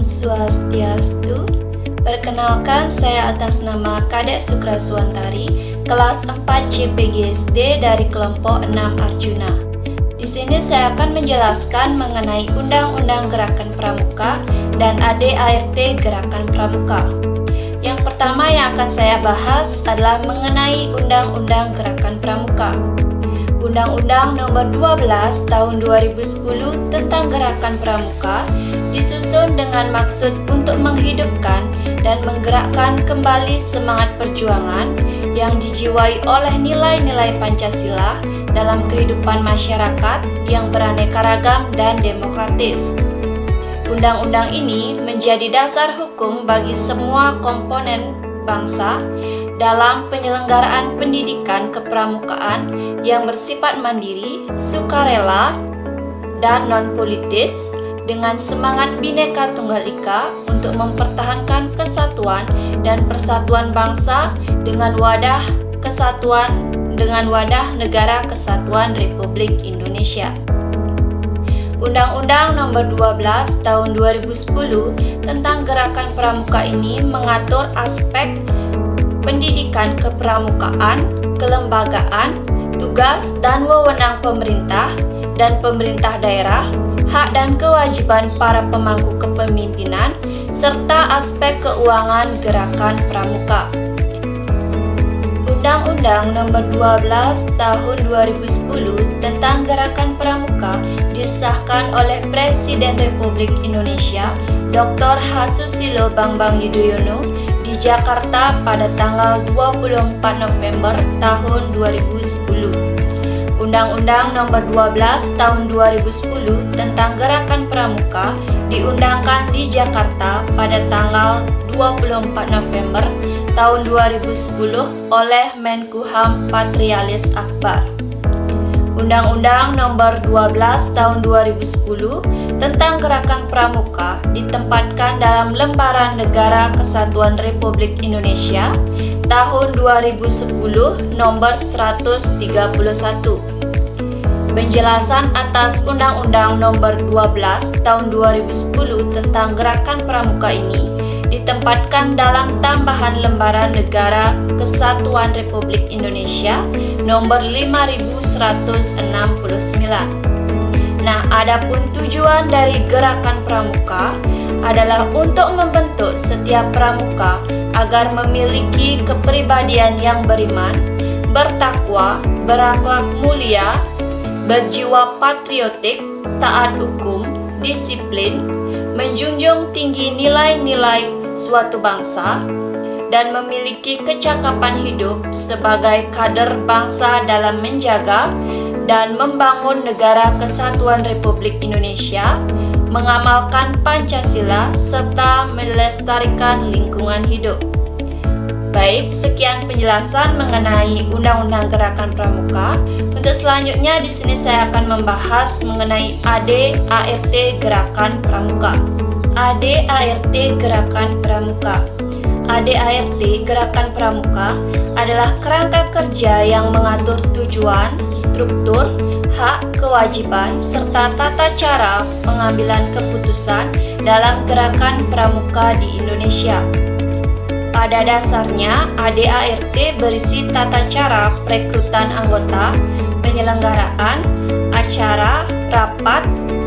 Om Swastiastu. Perkenalkan, saya atas nama Kadek Sukra Suwantari, kelas 4 CPGSD dari kelompok 6 Arjuna. Di sini saya akan menjelaskan mengenai Undang-Undang Gerakan Pramuka dan ADART Gerakan Pramuka. Yang pertama yang akan saya bahas adalah mengenai Undang-Undang Gerakan Pramuka. Undang-Undang Nomor 12 Tahun 2010 tentang Gerakan Pramuka disusun dengan maksud untuk menghidupkan dan menggerakkan kembali semangat perjuangan yang dijiwai oleh nilai-nilai Pancasila dalam kehidupan masyarakat yang beraneka ragam dan demokratis. Undang-undang ini menjadi dasar hukum bagi semua komponen bangsa dalam penyelenggaraan pendidikan kepramukaan yang bersifat mandiri, sukarela, dan non-politis dengan semangat Bhinneka Tunggal Ika untuk mempertahankan kesatuan dan persatuan bangsa dengan wadah Negara Kesatuan Republik Indonesia. Undang-Undang Nomor 12 Tahun 2010 tentang Gerakan Pramuka ini mengatur aspek pendidikan kepramukaan, kelembagaan, tugas dan wewenang pemerintah dan pemerintah daerah, hak dan kewajiban para pemangku kepemimpinan, serta aspek keuangan Gerakan Pramuka. Undang-Undang Nomor 12 Tahun 2010 tentang Gerakan Pramuka disahkan oleh Presiden Republik Indonesia Dr. H. Susilo Bambang Yudhoyono di Jakarta pada tanggal 24 November tahun 2010. Undang-Undang Nomor 12 Tahun 2010 tentang Gerakan Pramuka diundangkan di Jakarta pada tanggal 24 November tahun 2010 oleh Menkumham Patrialis Akbar. Undang-Undang Nomor 12 Tahun 2010 tentang Gerakan Pramuka ditempatkan dalam Lembaran Negara Kesatuan Republik Indonesia tahun 2010 nomor 131. Penjelasan atas Undang-Undang Nomor 12 Tahun 2010 tentang Gerakan Pramuka ini ditempatkan dalam tambahan Lembaran Negara Kesatuan Republik Indonesia nomor 5169. Nah, adapun tujuan dari Gerakan Pramuka adalah untuk membentuk setiap pramuka agar memiliki kepribadian yang beriman, bertakwa, berakhlak mulia, berjiwa patriotik, taat hukum, disiplin, menjunjung tinggi nilai-nilai suatu bangsa, dan memiliki kecakapan hidup sebagai kader bangsa dalam menjaga dan membangun Negara Kesatuan Republik Indonesia, mengamalkan Pancasila, serta melestarikan lingkungan hidup. Baik, sekian penjelasan mengenai Undang-Undang Gerakan Pramuka. Untuk selanjutnya di sini saya akan membahas mengenai ADART Gerakan Pramuka. ADART Gerakan Pramuka. ADART Gerakan Pramuka adalah kerangka kerja yang mengatur tujuan, struktur, hak, kewajiban, serta tata cara pengambilan keputusan dalam gerakan pramuka di Indonesia. Pada dasarnya, ADART berisi tata cara perekrutan anggota, penyelenggaraan, acara, rapat,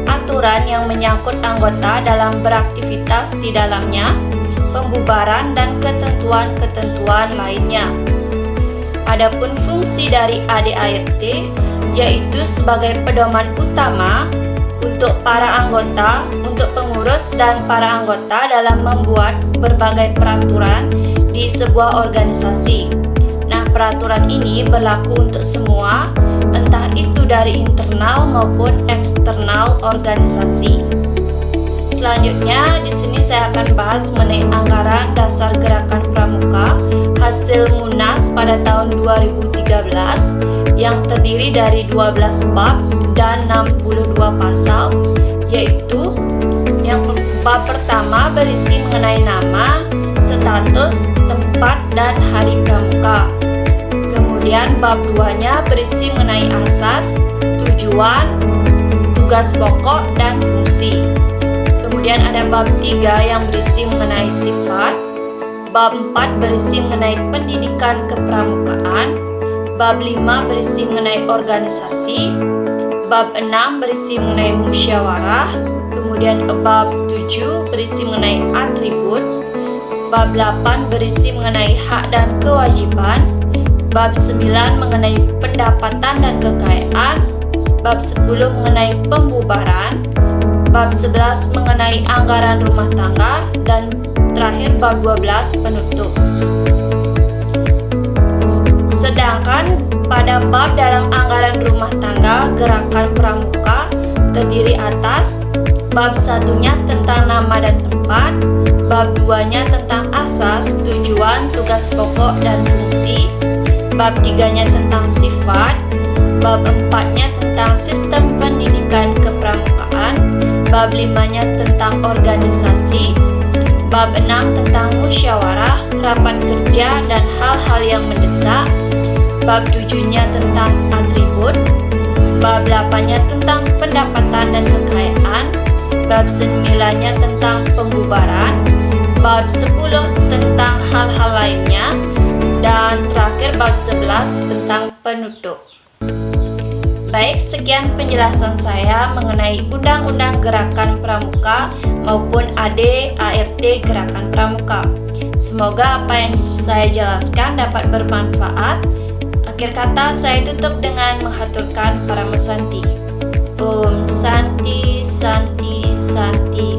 aturan yang menyangkut anggota dalam beraktivitas di dalamnya, pembubaran, dan ketentuan-ketentuan lainnya. Adapun fungsi dari ADART yaitu sebagai pedoman utama untuk para anggota, untuk pengurus dan para anggota dalam membuat berbagai peraturan di sebuah organisasi. Nah, peraturan ini berlaku untuk semua, entah itu dari internal maupun eksternal organisasi. Selanjutnya, di sini saya akan bahas mengenai anggaran dasar Gerakan Pramuka hasil Munas pada tahun 2013 yang terdiri dari 12 bab dan 62 pasal, yaitu yang bab pertama berisi mengenai nama, status, tempat, dan hari pramuka. Kemudian bab 2-nya berisi mengenai asas, tujuan, tugas pokok, dan fungsi. Kemudian ada bab 3 yang berisi mengenai sifat. Bab 4 berisi mengenai pendidikan kepramukaan. Bab 5 berisi mengenai organisasi. Bab 6 berisi mengenai musyawarah. Kemudian bab 7 berisi mengenai atribut. Bab 8 berisi mengenai hak dan kewajiban. Bab 9 mengenai pendapatan dan kekayaan. Bab 10 mengenai pembubaran. Bab 11 mengenai anggaran rumah tangga. Dan terakhir bab 12 penutup. Sedangkan pada bab dalam anggaran rumah tangga gerakan pramuka terdiri atas bab 1-nya tentang nama dan tempat, bab 2-nya tentang asas, tujuan, tugas pokok dan fungsi, bab 3-nya tentang sifat, bab 4-nya tentang sistem pendidikan kepramukaan, bab 5-nya tentang organisasi, bab 6 tentang musyawarah, rapat kerja dan hal-hal yang mendesak, bab 7-nya tentang atribut, bab 8-nya tentang pendapatan dan kekayaan, bab 9-nya tentang pembubaran, bab 10 tentang hal-hal lainnya, dan terakhir bab 11 tentang penutup. Baik, sekian penjelasan saya mengenai Undang-Undang Gerakan Pramuka maupun AD/ART Gerakan Pramuka. Semoga apa yang saya jelaskan dapat bermanfaat. Akhir kata saya tutup dengan menghaturkan Paramu Santi. Om Santi Santi Santi.